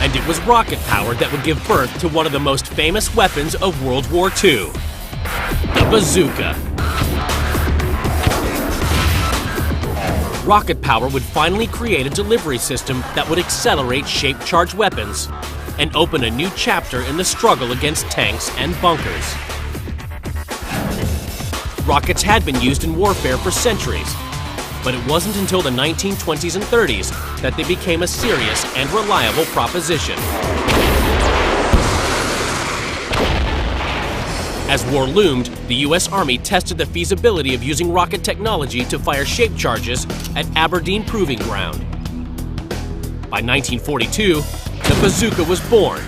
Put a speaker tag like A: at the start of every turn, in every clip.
A: And it was rocket power that would give birth to one of the most famous weapons of World War II, the bazooka. Rocket power would finally create a delivery system that would accelerate shape-charged weapons and open a new chapter in the struggle against tanks and bunkers. Rockets had been used in warfare for centuries, but it wasn't until the 1920s and 30s that they became a serious and reliable proposition. As war loomed, the U.S. Army tested the feasibility of using rocket technology to fire shape charges at Aberdeen Proving Ground. By 1942, the bazooka was born,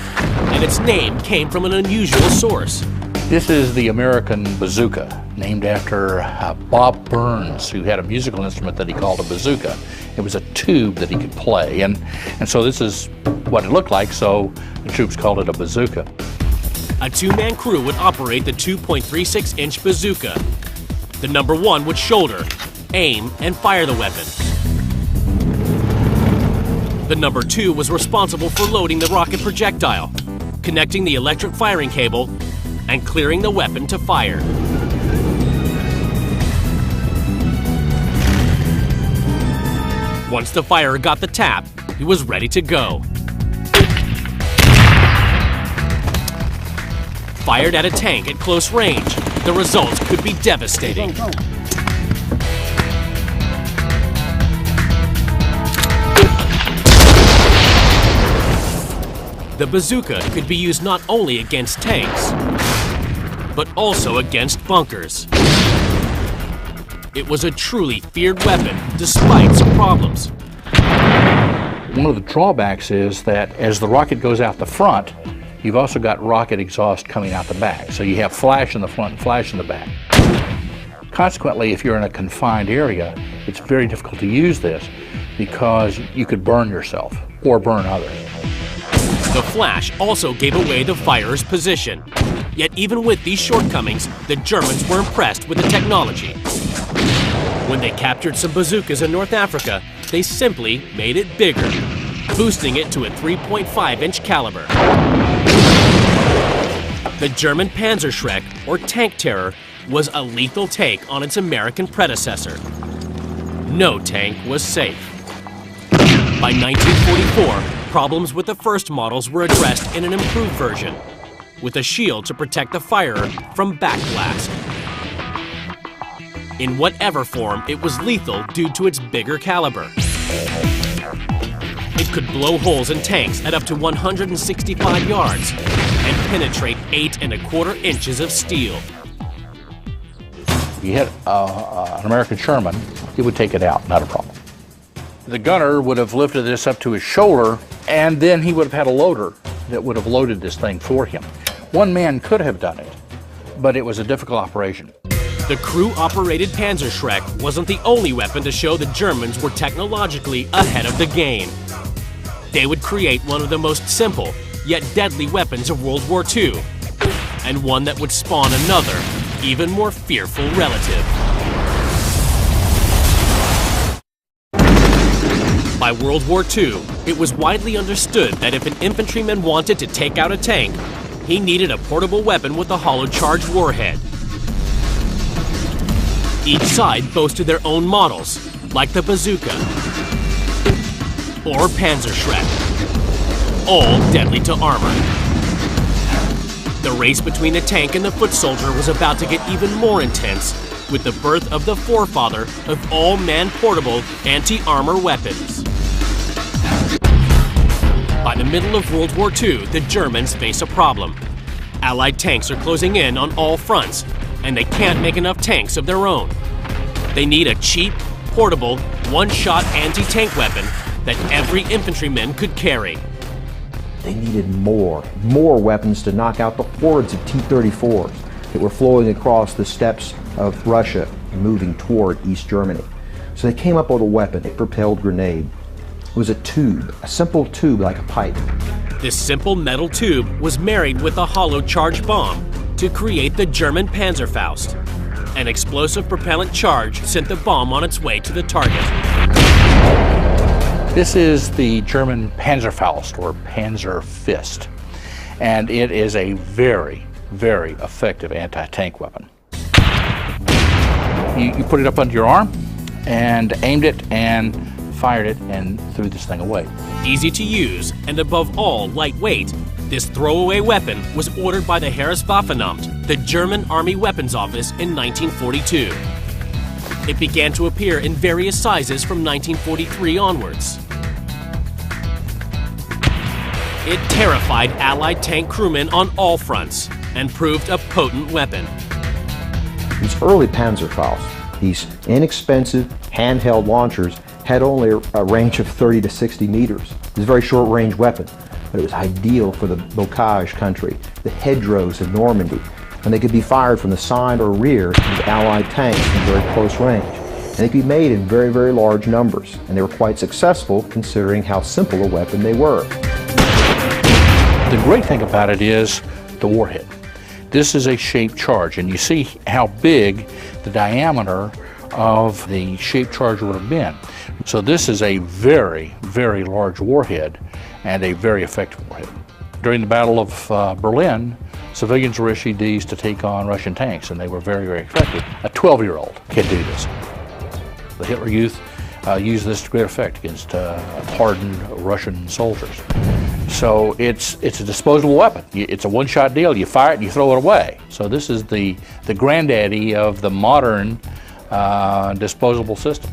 A: and its name came from an unusual source.
B: This is the American bazooka, named after Bob Burns, who had a musical instrument that he called a bazooka. It was a tube that he could play, and so this is what it looked like, so the troops called it a bazooka.
A: A two-man crew would operate the 2.36-inch bazooka. The number one would shoulder, aim, and fire the weapon. The number two was responsible for loading the rocket projectile, connecting the electric firing cable, and clearing the weapon to fire. Once the firer got the tap, he was ready to go. Fired at a tank at close range, the results could be devastating. The bazooka could be used not only against tanks, but also against bunkers. It was a truly feared weapon, despite some problems.
B: One of the drawbacks is that as the rocket goes out the front, you've also got rocket exhaust coming out the back. So you have flash in the front and flash in the back. Consequently, if you're in a confined area, it's very difficult to use this because you could burn yourself or burn others.
A: The flash also gave away the firer's position. Yet even with these shortcomings, the Germans were impressed with the technology. When they captured some bazookas in North Africa, they simply made it bigger, boosting it to a 3.5-inch caliber. The German Panzerschreck, or tank terror, was a lethal take on its American predecessor. No tank was safe. By 1944, problems with the first models were addressed in an improved version, with a shield to protect the firer from backblast. In whatever form, it was lethal due to its bigger caliber. It could blow holes in tanks at up to 165 yards and penetrate 8¼ inches of steel.
B: If you hit an American Sherman, he would take it out, not a problem. The gunner would have lifted this up to his shoulder, and then he would have had a loader that would have loaded this thing for him. One man could have done it, but it was a difficult operation.
A: The crew-operated Panzerschreck wasn't the only weapon to show the Germans were technologically ahead of the game. They would create one of the most simple, yet deadly weapons of World War II, and one that would spawn another, even more fearful relative. By World War II, it was widely understood that if an infantryman wanted to take out a tank, he needed a portable weapon with a hollow-charged warhead. Each side boasted their own models, like the bazooka or Panzerschreck, all deadly to armor. The race between the tank and the foot soldier was about to get even more intense with the birth of the forefather of all man-portable anti-armor weapons. By the middle of World War II, the Germans face a problem. Allied tanks are closing in on all fronts, and they can't make enough tanks of their own. They need a cheap, portable, one-shot anti-tank weapon that every infantryman could carry.
C: They needed more weapons to knock out the hordes of T-34s that were flowing across the steppes of Russia and moving toward East Germany. So they came up with a weapon, a propelled grenade. It was a tube, a simple tube like a pipe.
A: This simple metal tube was married with a hollow charged bomb to create the German Panzerfaust. An explosive propellant charge sent the bomb on its way to the target.
B: This is the German Panzerfaust, or Panzer Fist, and it is a very, very effective anti-tank weapon. You put it up under your arm and aimed it and fired it and threw this thing away.
A: Easy to use and above all lightweight, this throwaway weapon was ordered by the Heereswaffenamt, the German Army Weapons Office, in 1942. It began to appear in various sizes from 1943 onwards. It terrified Allied tank crewmen on all fronts and proved a potent weapon.
C: These early Panzerfaust, these inexpensive handheld launchers, had only a range of 30 to 60 meters. It was a very short-range weapon, but it was ideal for the bocage country, the hedgerows of Normandy, and they could be fired from the side or rear of Allied tanks in very close range. And they could be made in very, very large numbers, and they were quite successful considering how simple a weapon they were.
B: The great thing about it is the warhead. This is a shaped charge, and you see how big the diameter of the shaped charge would have been. So this is a very, very large warhead and a very effective warhead. During the Battle of Berlin, civilians were issued these to take on Russian tanks, and they were very, very effective. A 12-year-old can do this. The Hitler Youth used this to great effect against hardened Russian soldiers. So it's a disposable weapon. It's a one-shot deal. You fire it and you throw it away. So this is the granddaddy of the modern disposable system.